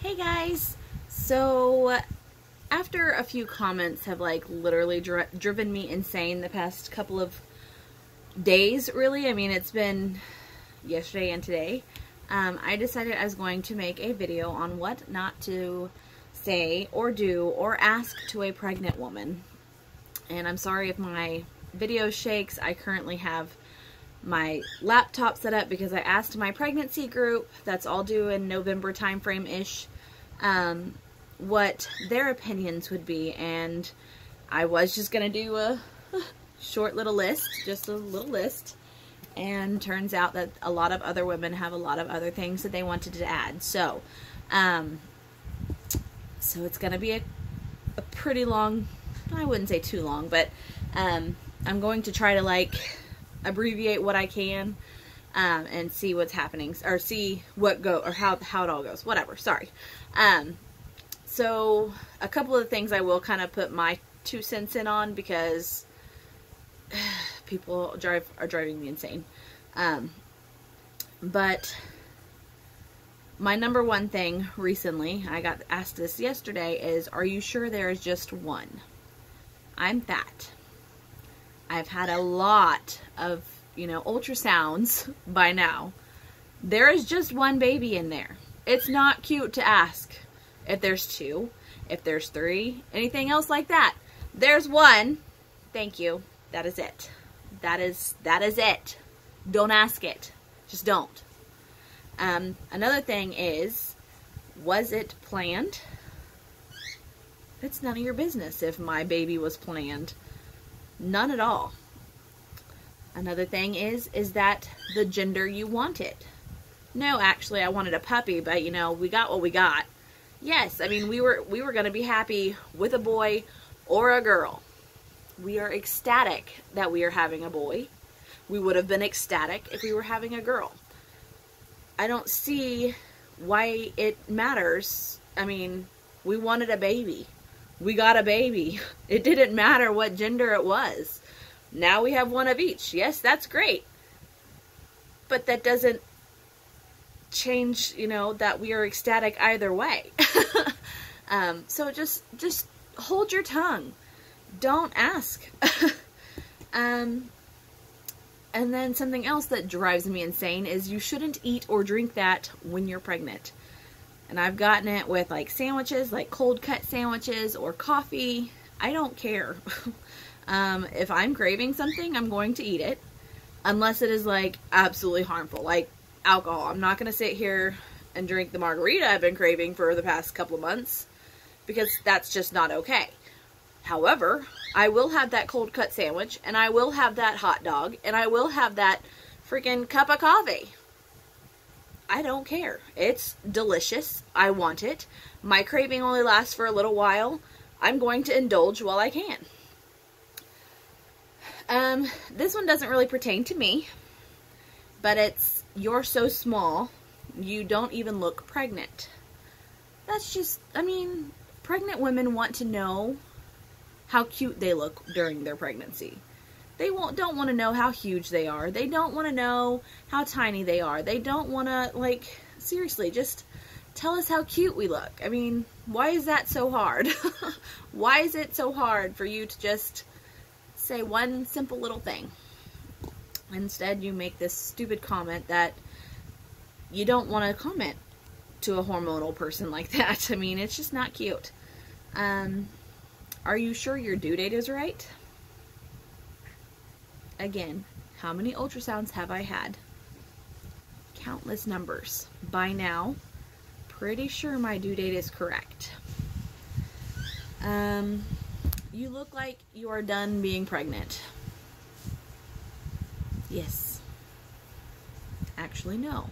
Hey guys! So after a few comments have like literally driven me insane the past couple of days, really, I mean it's been yesterday and today, I decided I was going to make a video on what not to say or do or ask to a pregnant woman. And I'm sorry if my video shakes. I currently have my laptop set up because I asked my pregnancy group, that's all due in November timeframe-ish, what their opinions would be, and I was just gonna do a short little list, just a little list, and turns out that a lot of other women have a lot of other things that they wanted to add. So it's gonna be a pretty long, I wouldn't say too long, but I'm going to try to like abbreviate what I can and see what's happening, or see what or how it all goes, whatever. Sorry. So a couple of things I will kind of put my 2 cents in on because people are driving me insane. But my number one thing recently, I got asked this yesterday, is, are you sure there is just one? I'm fat. I've had a lot of, ultrasounds by now. There is just one baby in there. It's not cute to ask if there's 2, if there's 3, anything else like that. There's one. Thank you. That is it. That is it. Don't ask it. Just don't. Another thing is, was it planned? It's none of your business if my baby was planned. None at all. Another thing is that the gender you wanted? No, actually, I wanted a puppy, but we got what we got. Yes, I mean, we were going to be happy with a boy or a girl. We are ecstatic that we are having a boy. We would have been ecstatic if we were having a girl. I don't see why it matters. I mean, we wanted a baby. We got a baby. It didn't matter what gender it was. Now we have one of each. Yes, that's great. But that doesn't change, that we are ecstatic either way. So just hold your tongue. Don't ask. And then something else that drives me insane is you shouldn't eat or drink that when you're pregnant. And I've gotten it with like sandwiches, like cold cut sandwiches or coffee. I don't care. If I'm craving something, I'm going to eat it. Unless it is like absolutely harmful, like alcohol. I'm not going to sit here and drink the margarita I've been craving for the past couple of months, because that's just not okay. However, I will have that cold cut sandwich, and I will have that hot dog, and I will have that freaking cup of coffee. I don't care. It's delicious. I want it. My craving only lasts for a little while. I'm going to indulge while I can. This one doesn't really pertain to me, but it's, you're so small, you don't even look pregnant. That's just, I mean, pregnant women want to know how cute they look during their pregnancy. They don't want to know how huge they are. They don't want to know how tiny they are. They don't want to, like, seriously, just tell us how cute we look. I mean, why is that so hard? Why is it so hard for you to just say one simple little thing? Instead, you make this stupid comment that you don't want to comment to a hormonal person like that. I mean, it's just not cute. Are you sure your due date is right? Again, how many ultrasounds have I had? Countless numbers. By now, pretty sure my due date is correct. You look like you are done being pregnant. Yes. Actually, no.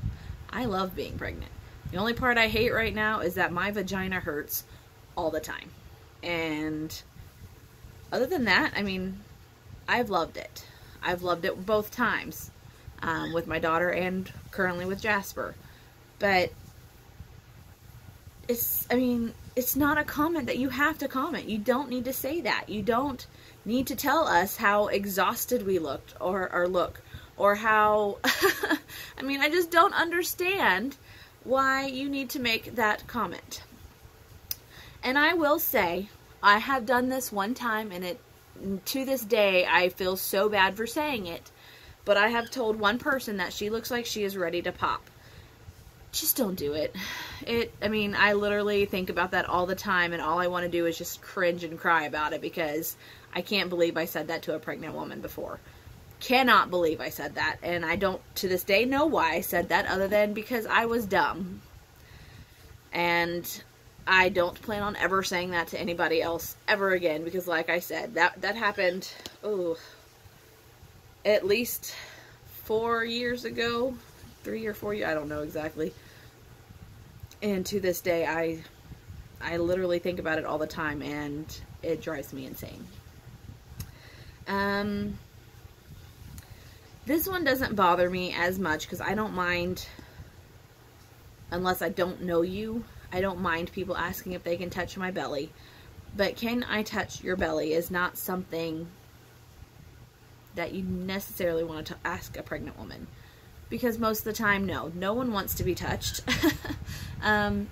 I love being pregnant. The only part I hate right now is that my vagina hurts all the time. And other than that, I mean, I've loved it. I've loved it both times, with my daughter and currently with Jasper. But it's not a comment that you have to comment. You don't need to say that. You don't need to tell us how exhausted we looked or look, or how, I mean, I just don't understand why you need to make that comment. And I will say, I have done this one time, and to this day, I feel so bad for saying it, but I have told one person that she looks like she is ready to pop. Just don't do it. I mean, I literally think about that all the time, and all I want to do is just cringe and cry about it, because I can't believe I said that to a pregnant woman before. Cannot believe I said that, and I don't, to this day, know why I said that, other than because I was dumb. And I don't plan on ever saying that to anybody else ever again, because like I said, that happened, at least 4 years ago, 3 or 4 years, I don't know exactly. And to this day, I literally think about it all the time, and it drives me insane. This one doesn't bother me as much, because I don't mind, unless I don't know you, I don't mind people asking if they can touch my belly. But can I touch your belly is not something that you necessarily want to ask a pregnant woman. Because most of the time, no one wants to be touched.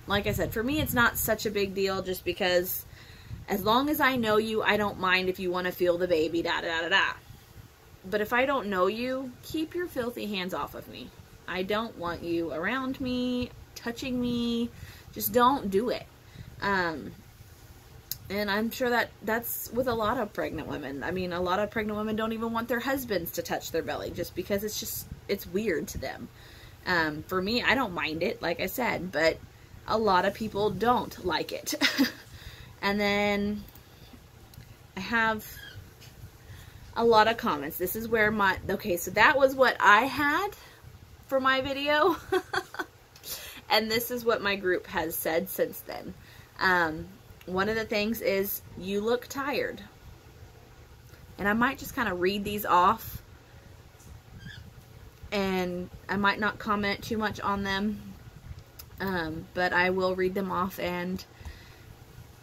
Like I said, for me, it's not such a big deal, just because as long as I know you, I don't mind if you want to feel the baby, da-da-da-da-da. But if I don't know you, keep your filthy hands off of me. I don't want you around me, touching me. Just don't do it. And I'm sure that's with a lot of pregnant women. I mean, a lot of pregnant women don't even want their husbands to touch their belly, just because it's weird to them. For me, I don't mind it, like I said, but a lot of people don't like it. And then I have a lot of comments. This is where okay, so that was what I had for my video. And this is what my group has said since then. One of the things is, you look tired. And I might just kind of read these off, and I might not comment too much on them, but I will read them off. And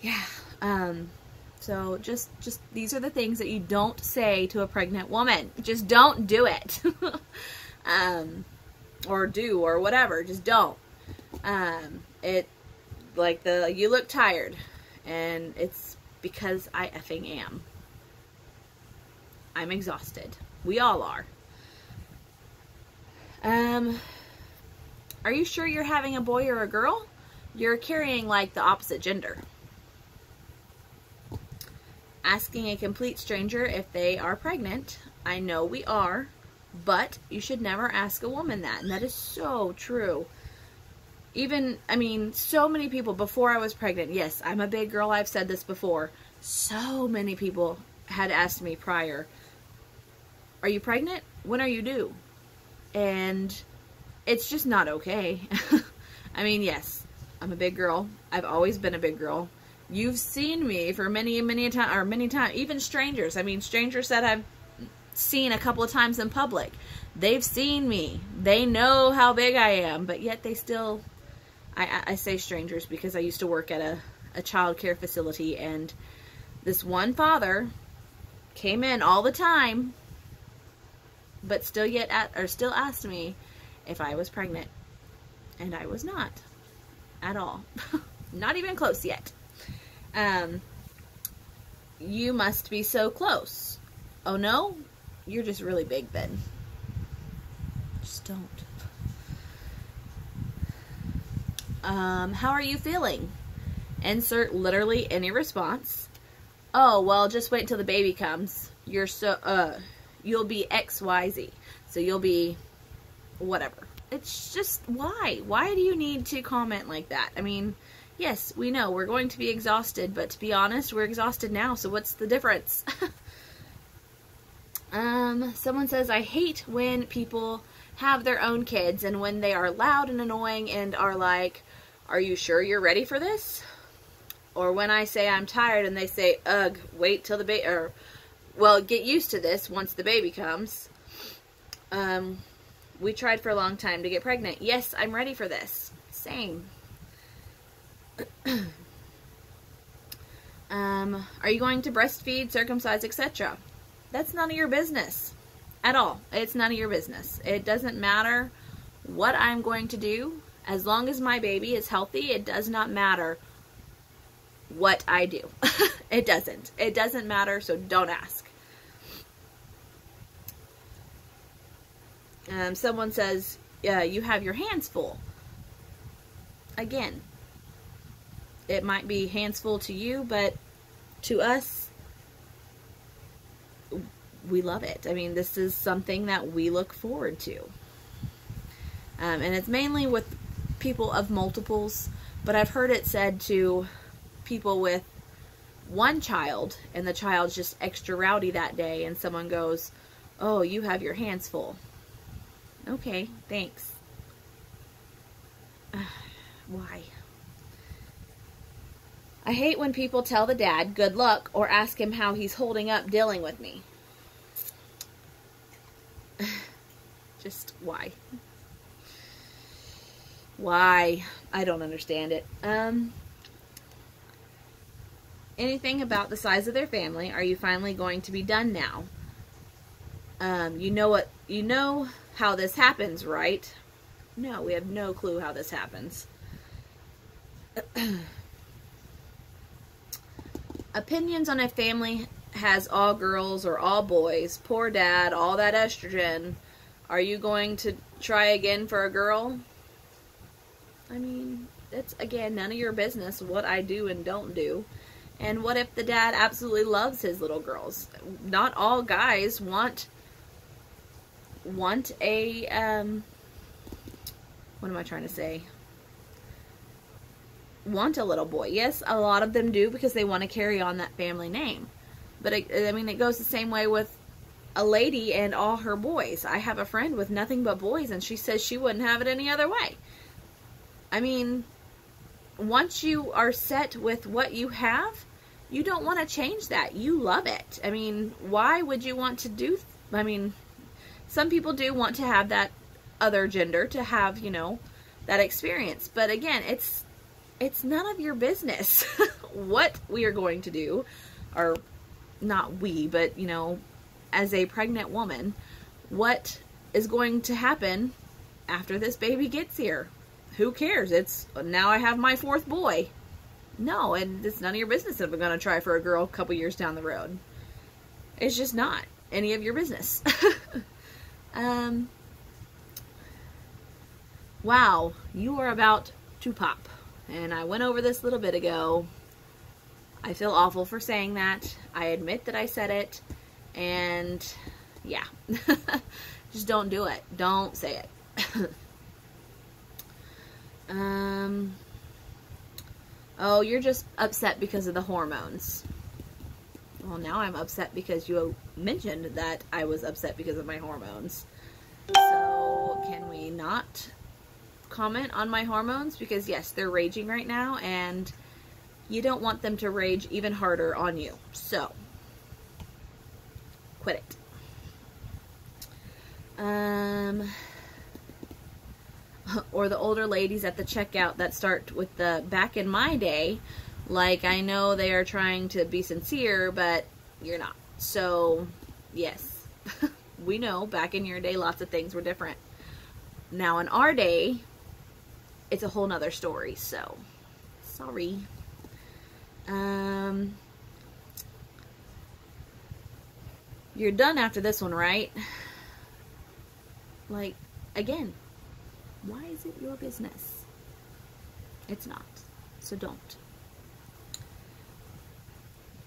yeah, so just these are the things that you don't say to a pregnant woman. Just don't do it. Or do, or whatever. Just don't. You look tired, and it's because I effing am. I'm exhausted. We all are. Are you sure you're having a boy or a girl? You're carrying like the opposite gender. Asking a complete stranger if they are pregnant. I know we are, but you should never ask a woman that, and that is so true. Even, I mean, so many people before I was pregnant, yes, I'm a big girl, I've said this before, so many people had asked me prior, are you pregnant? When are you due? And it's just not okay. I mean, yes, I'm a big girl. I've always been a big girl. You've seen me for many times, even strangers. I mean, strangers that I've seen a couple of times in public. They've seen me. They know how big I am, but yet they still... I say strangers because I used to work at a child care facility, and this one father came in all the time, but still asked me if I was pregnant, and I was not at all. Not even close yet. You must be so close. Oh no? You're just really big then. Just don't. How are you feeling? Insert literally any response. Oh, well, just wait until the baby comes. You'll be XYZ. So you'll be whatever. It's just, why? Why do you need to comment like that? I mean, yes, we know we're going to be exhausted, but to be honest, we're exhausted now, so what's the difference? Someone says, I hate when people have their own kids and when they are loud and annoying and are like, are you sure you're ready for this? Or when I say I'm tired and they say, ugh, wait till the baby, or, well, get used to this once the baby comes. We tried for a long time to get pregnant. Yes, I'm ready for this. Same. Are you going to breastfeed, circumcise, etc.? That's none of your business. At all. It's none of your business. It doesn't matter what I'm going to do. As long as my baby is healthy, it does not matter what I do. It doesn't. It doesn't matter, so don't ask. Someone says, you have your hands full. Again, it might be hands full to you, but to us, we love it. I mean, this is something that we look forward to. And it's mainly with people of multiples, but I've heard it said to people with one child, and the child's just extra rowdy that day, and someone goes, oh, you have your hands full. Okay, thanks. Why? I hate when people tell the dad good luck or ask him how he's holding up dealing with me. Just why? Why? I don't understand it. Anything about the size of their family? Are you finally going to be done now? You know how this happens, right? No, we have no clue how this happens. Opinions on if family has all girls or all boys. Poor dad, all that estrogen. Are you going to try again for a girl? I mean, it's, again, none of your business what I do and don't do. And what if the dad absolutely loves his little girls? Not all guys want a, what am I trying to say? Want a little boy. Yes, a lot of them do because they want to carry on that family name. But, I mean, it goes the same way with a lady and all her boys. I have a friend with nothing but boys, and she says she wouldn't have it any other way. I mean, once you are set with what you have, you don't want to change that. You love it. I mean, why would you want to do... I mean, some people do want to have that other gender, to have, you know, that experience. But again, it's none of your business what we are going to do. Or, not we, but, you know, as a pregnant woman, what is going to happen after this baby gets here? Who cares? It's, now I have my fourth boy. No, and it's none of your business if I'm going to try for a girl a couple years down the road. It's just not any of your business. Wow, you are about to pop. And I went over this a little bit ago. I feel awful for saying that. I admit that I said it. And, yeah. Just don't do it. Don't say it. Oh, you're just upset because of the hormones. Well, now I'm upset because you mentioned that I was upset because of my hormones. So, can we not comment on my hormones? Because, yes, they're raging right now, and you don't want them to rage even harder on you. So, quit it. Or the older ladies at the checkout that start with the back in my day, like, I know they are trying to be sincere, but you're not. So, yes, we know back in your day lots of things were different. Now in our day, it's a whole nother story, so, sorry. You're done after this one, right? Like, again, why is it your business? It's not. So don't.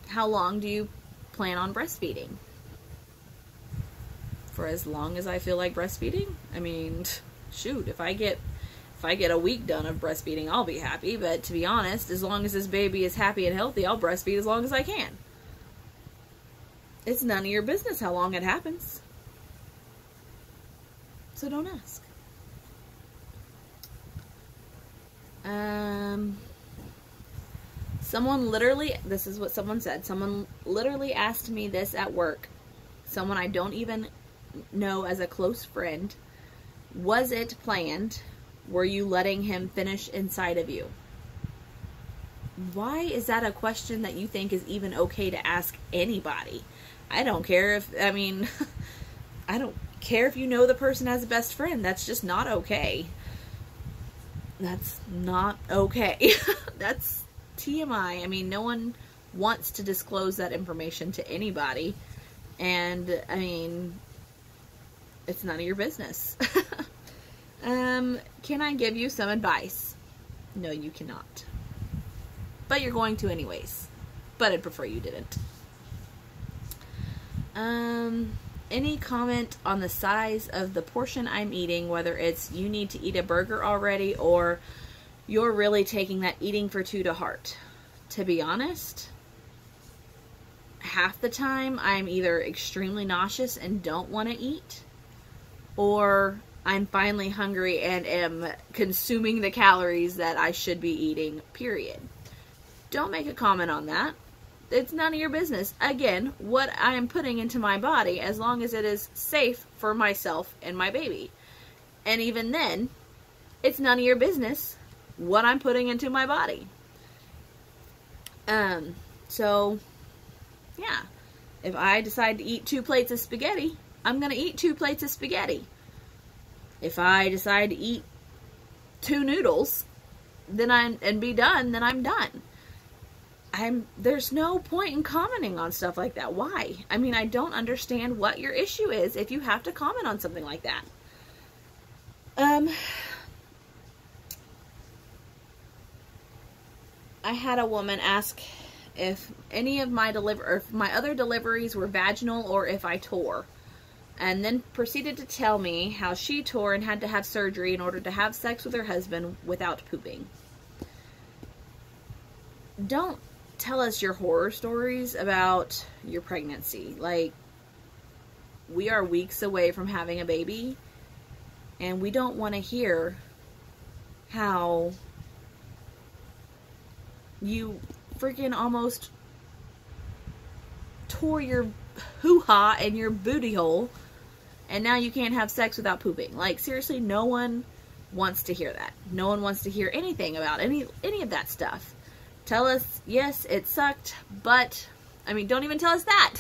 How long do you plan on breastfeeding? For as long as I feel like breastfeeding? I mean, shoot, if I get a week done of breastfeeding, I'll be happy. But to be honest, as long as this baby is happy and healthy, I'll breastfeed as long as I can. It's none of your business how long it happens. So don't ask. Someone literally, this is what someone said, someone literally asked me this at work. Someone I don't even know as a close friend. Was it planned? Were you letting him finish inside of you? Why is that a question that you think is even okay to ask anybody? I don't care if, I mean, I don't care if you know the person as a best friend. That's just not okay. That's not okay. That's TMI. I mean, no one wants to disclose that information to anybody. And, I mean, it's none of your business. Can I give you some advice? No, you cannot. But you're going to anyways. But I'd prefer you didn't. Any comment on the size of the portion I'm eating, whether it's you need to eat a burger already or you're really taking that eating for two to heart? To be honest, half the time I'm either extremely nauseous and don't want to eat, or I'm finally hungry and am consuming the calories that I should be eating, period. Don't make a comment on that. It's none of your business. Again, what I am putting into my body, as long as it is safe for myself and my baby. And even then, it's none of your business what I'm putting into my body. So, yeah. If I decide to eat 2 plates of spaghetti, I'm going to eat 2 plates of spaghetti. If I decide to eat 2 noodles, and be done, then I'm done. There's no point in commenting on stuff like that. Why? I mean, I don't understand what your issue is if you have to comment on something like that. I had a woman ask if any of my other deliveries were vaginal or if I tore, and then proceeded to tell me how she tore and had to have surgery in order to have sex with her husband without pooping. Don't tell us your horror stories about your pregnancy. Like, we are weeks away from having a baby, and we don't want to hear how you freaking almost tore your hoo-ha and your booty hole, and now you can't have sex without pooping. Like, seriously, no one wants to hear that. No one wants to hear anything about any of that stuff. Tell us, yes, it sucked, but, I mean, don't even tell us that.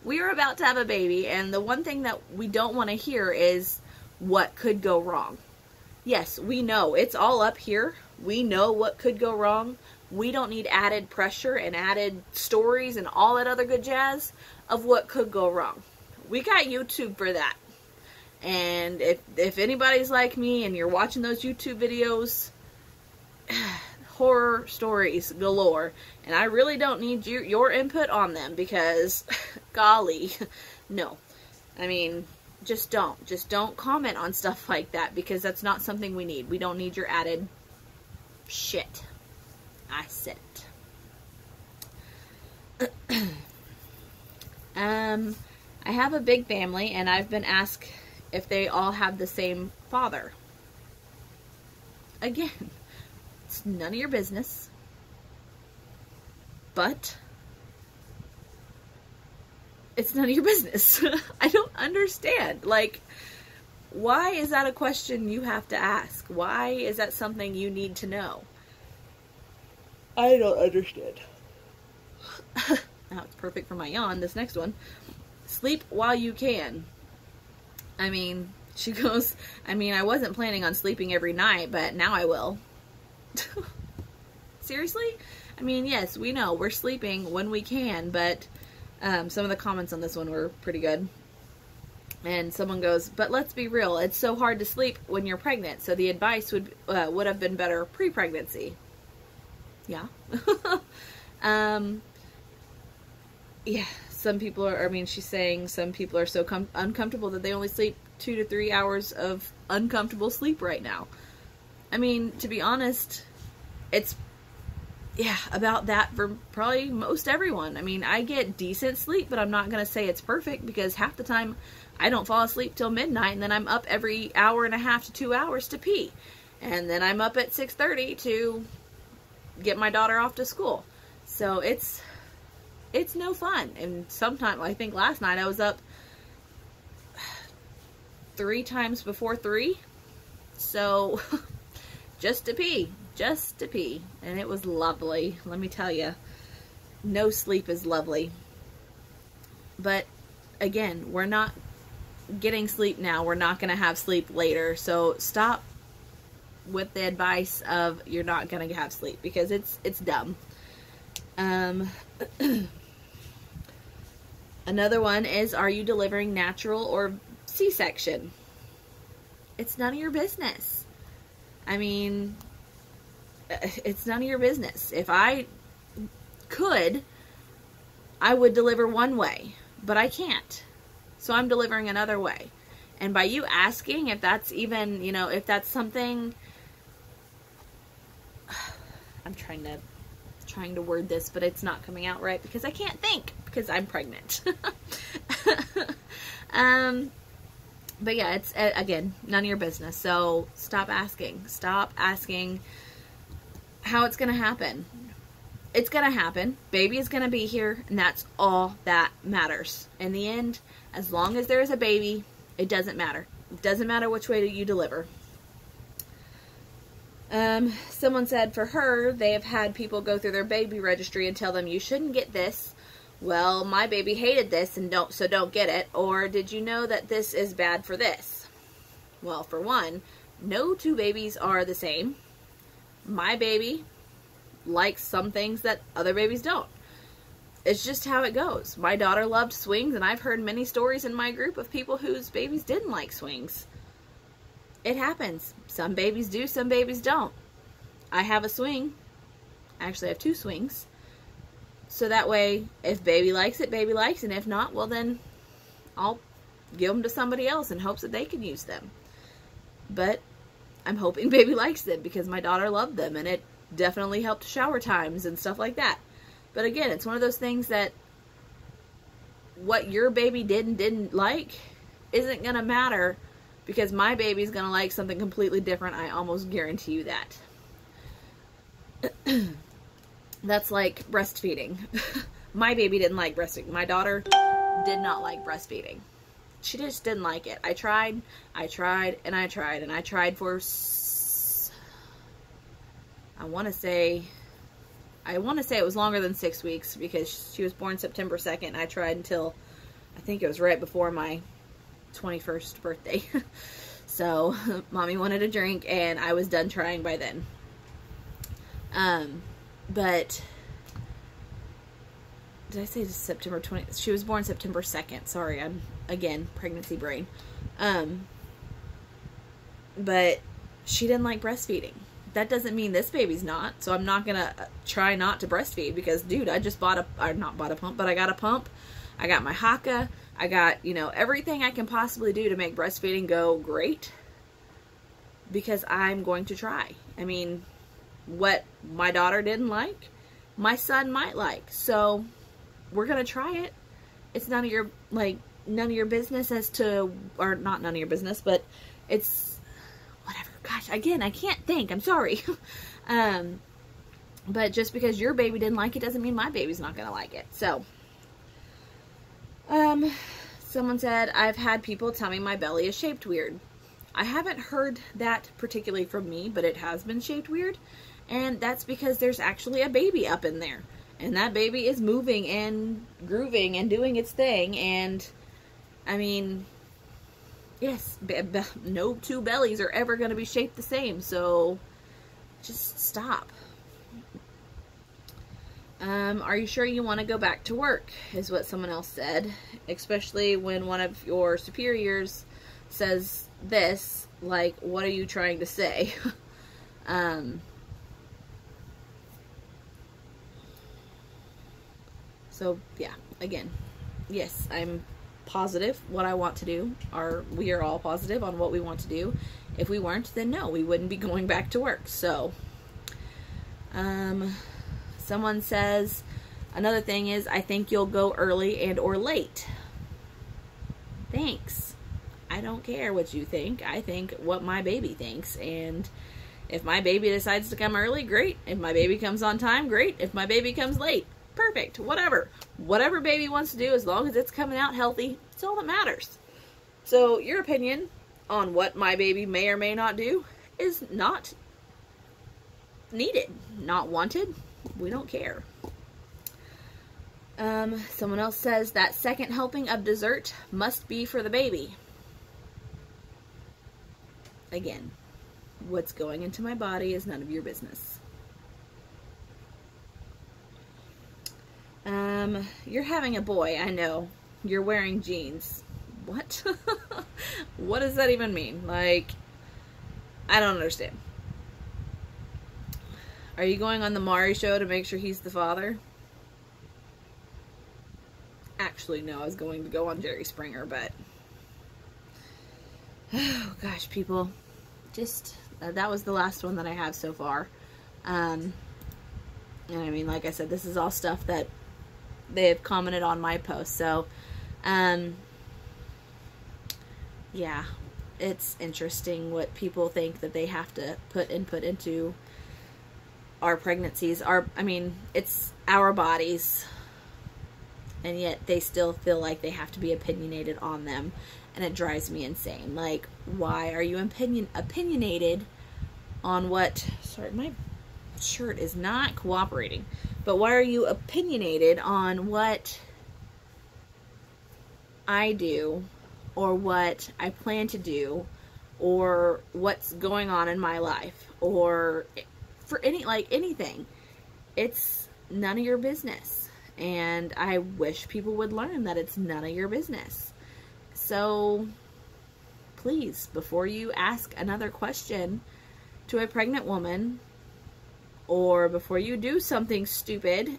We are about to have a baby, and the one thing that we don't want to hear is what could go wrong. Yes, we know. It's all up here. We know what could go wrong. We don't need added pressure and added stories and all that other good jazz of what could go wrong. We got YouTube for that. And if anybody's like me and you're watching those YouTube videos, horror stories galore, and I really don't need your input on them because golly, no. I mean, just don't comment on stuff like that, because that's not something we need. We don't need your added shit. I said it. I have a big family, and I've been asked if they all have the same father. Again, it's none of your business, but it's none of your business. I don't understand. Like, why is that a question you have to ask? Why is that something you need to know? I don't understand. Now it's perfect for my yawn, this next one. Sleep while you can. I mean, she goes, I mean, I wasn't planning on sleeping every night, but now I will. Seriously? I mean, yes, we know we're sleeping when we can, but some of the comments on this one were pretty good. And someone goes, but let's be real, it's so hard to sleep when you're pregnant, so the advice would have been better pre-pregnancy. Yeah. Yeah, some people are, I mean, she's saying some people are so uncomfortable that they only sleep 2 to 3 hours of uncomfortable sleep right now. I mean, to be honest, it's, yeah, about that for probably most everyone. I mean, I get decent sleep, but I'm not going to say it's perfect, because half the time I don't fall asleep till midnight, and then I'm up every hour and a half to 2 hours to pee. And then I'm up at 6:30 to get my daughter off to school. So it's no fun. And sometimes, I think last night I was up 3 times before 3. So just to pee. And it was lovely. Let me tell you, no sleep is lovely. But again, we're not getting sleep now. We're not going to have sleep later. So stop with the advice of you're not going to have sleep, because it's dumb. Another one is, are you delivering natural or C-section? It's none of your business. I mean, it's none of your business. If I could, I would deliver one way, but I can't. So I'm delivering another way. And by you asking if that's even, you know, if that's something, I'm trying to word this, but it's not coming out right because I can't think because I'm pregnant. But yeah, it's, again, none of your business. So stop asking. Stop asking how it's going to happen. It's going to happen. Baby is going to be here, and that's all that matters. In the end, as long as there is a baby, it doesn't matter. It doesn't matter which way you deliver. Someone said for her, they have had people go through their baby registry and tell them, you shouldn't get this. Well, my baby hated this, and don't get it. Or, did you know that this is bad for this? Well, for one, no two babies are the same. My baby likes some things that other babies don't. It's just how it goes. My daughter loved swings, and I've heard many stories in my group of people whose babies didn't like swings. It happens. Some babies do, some babies don't. I have a swing. Actually, I have 2 swings. So that way, if baby likes it, baby likes it. And if not, well then, I'll give them to somebody else in hopes that they can use them. But I'm hoping baby likes them because my daughter loved them, and it definitely helped shower times and stuff like that. But again, it's one of those things that what your baby did and didn't like isn't going to matter, because my baby's going to like something completely different. I almost guarantee you that. That's like breastfeeding. My baby didn't like breastfeeding. My daughter did not like breastfeeding. She just didn't like it. I tried, and I tried for, I want to say it was longer than 6 weeks, because she was born September 2nd. I tried until, I think it was right before my 21st birthday. So, mommy wanted a drink, and I was done trying by then. But, did I say September 20th? She was born September 2nd. Sorry, I'm, again, pregnancy brain. But she didn't like breastfeeding. That doesn't mean this baby's not. So I'm not going to try not to breastfeed, because, dude, I just not bought a pump, but I got a pump. I got my Haakaa. I got, you know, everything I can possibly do to make breastfeeding go great, because I'm going to try. I mean, what my daughter didn't like, my son might like. So we're going to try it. It's none of your, none of your business as to, or not none of your business, but it's whatever. Gosh, again, I can't think. I'm sorry. But just because your baby didn't like it doesn't mean my baby's not going to like it. So, someone said, I've had people tell me my belly is shaped weird. I haven't heard that particularly from me, but it has been shaped weird. And that's because there's actually a baby up in there. And that baby is moving and grooving and doing its thing. And, I mean, yes, no two bellies are ever going to be shaped the same. So, just stop. Are you sure you want to go back to work, is what someone else said. Especially when one of your superiors says this, like, what are you trying to say? So, yeah, again, yes, I'm positive what I want to do, or we are all positive on what we want to do. If we weren't, then no, we wouldn't be going back to work. So, someone says, another thing is, I think you'll go early and or late. Thanks. I don't care what you think. I think what my baby thinks. And if my baby decides to come early, great. If my baby comes on time, great. If my baby comes late, perfect. Whatever. Whatever baby wants to do, as long as it's coming out healthy, it's all that matters. So your opinion on what my baby may or may not do is not needed, not wanted. We don't care. Someone else says that second helping of dessert must be for the baby. Again, What's going into my body is none of your business. You're having a boy, I know. You're wearing jeans. What? What does that even mean? Like, I don't understand. Are you going on the Maury show to make sure he's the father? Actually, no, I was going to go on Jerry Springer, but... Oh, gosh, people. Just, that was the last one that I have so far. And I mean, like I said, this is all stuff that they have commented on my post. So, yeah, it's interesting what people think that they have to put input into our pregnancies. I mean, it's our bodies, and yet they still feel like they have to be opinionated on them, and it drives me insane. Like, why are you opinionated on what... Sorry, my shirt is not cooperating. But why are you opinionated on what I do, or what I plan to do, or what's going on in my life, or for anything? It's none of your business. And I wish people would learn that it's none of your business. So please, before you ask another question to a pregnant woman, or before you do something stupid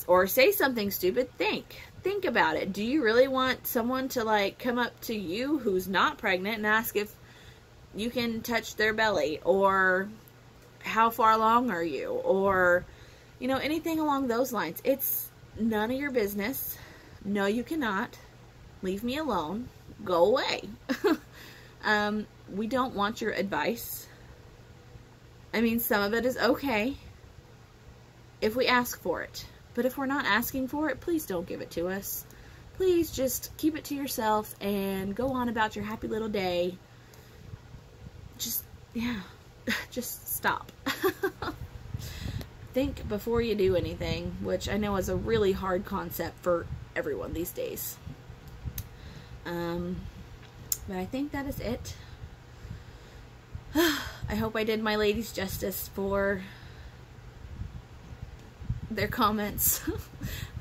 or say something stupid, think about it. Do you really want someone to like come up to you who's not pregnant and ask if you can touch their belly, or how far along are you, or, you know, anything along those lines? It's none of your business. No, you cannot. Leave me alone. Go away. We don't want your advice. I mean, some of it is okay if we ask for it. But if we're not asking for it, please don't give it to us. Please just keep it to yourself and go on about your happy little day. Just, yeah, just stop. Think before you do anything, which I know is a really hard concept for everyone these days. But I think that is it. I hope I did my ladies justice for their comments.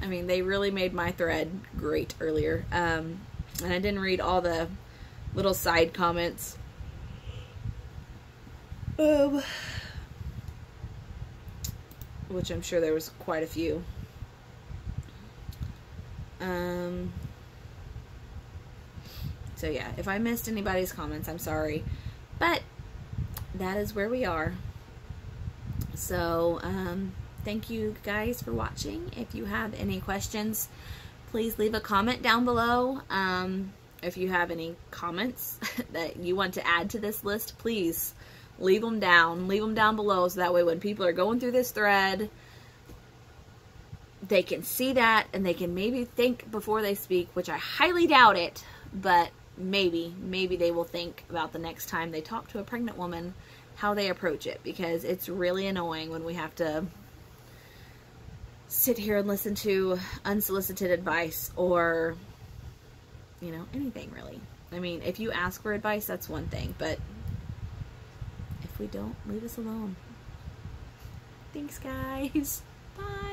I mean, they really made my thread great earlier. And I didn't read all the little side comments. Which I'm sure there was quite a few. So yeah, if I missed anybody's comments, I'm sorry. But that is where we are. So, thank you guys for watching. If you have any questions, please leave a comment down below. If you have any comments that you want to add to this list, please leave them down. Leave them down below, so that way when people are going through this thread, they can see that and they can maybe think before they speak, which I highly doubt it, but maybe they will think about the next time they talk to a pregnant woman, how they approach it, because it's really annoying when we have to sit here and listen to unsolicited advice, or, you know, anything really. I mean, if you ask for advice, that's one thing, but if we don't, leave us alone. Thanks, guys. Bye.